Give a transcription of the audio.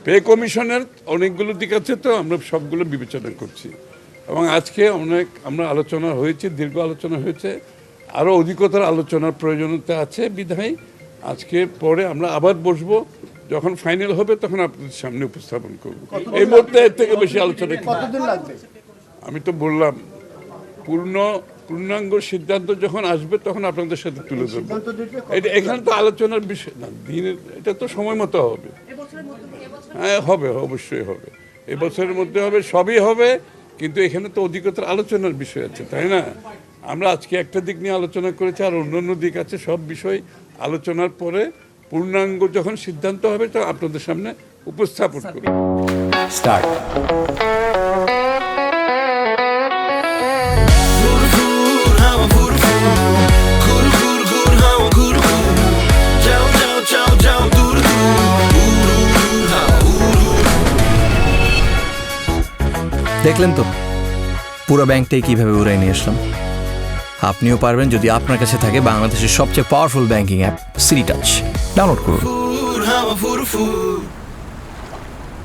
Pay কমিশনের অনেকগুলো দিক আছে, তো আমরা সবগুলো বিবেচনা করছি এবং আজকে আমরা আলোচনা হয়েছে, দীর্ঘ আলোচনা হয়েছে, আরও অধিকতর আলোচনার প্রয়োজনীয়তা আছে বিধায় আজকে পরে আমরা আবার বসবো, যখন ফাইনাল হবে তখন আপনাদের সামনে উপস্থাপন করব। এই মুহূর্তে এর থেকে বেশি আলোচনা কতদিন লাগবে? আমি তো বললাম পূর্ণাঙ্গ সিদ্ধান্ত যখন আসবে তখন আপনাদের সাথে তুলে ধরবো। এটা এখানে তো আলোচনার বিষয় না, দিনের এটা তো সময় মতো হবে। হ্যাঁ হবে, অবশ্যই হবে, এবছরের মধ্যে হবে, সবই হবে, কিন্তু এখানে তো অধিকতর আলোচনার বিষয় আছে, তাই না? আমরা আজকে একটা দিক নিয়ে আলোচনা করেছি, আর অন্যান্য দিক আছে, সব বিষয় আলোচনার পরে পূর্ণাঙ্গ যখন সিদ্ধান্ত হবে তখন আপনাদের সামনে উপস্থাপন করব। স্টার্ট। দেখলেন তো পুরো ব্যাংকটাই কিভাবে উড়াই নিয়ে আসলাম। আপনিও পারবেন যদি আপনার কাছে থাকে বাংলাদেশের সবচেয়ে powerful banking app city touch. Download করুন।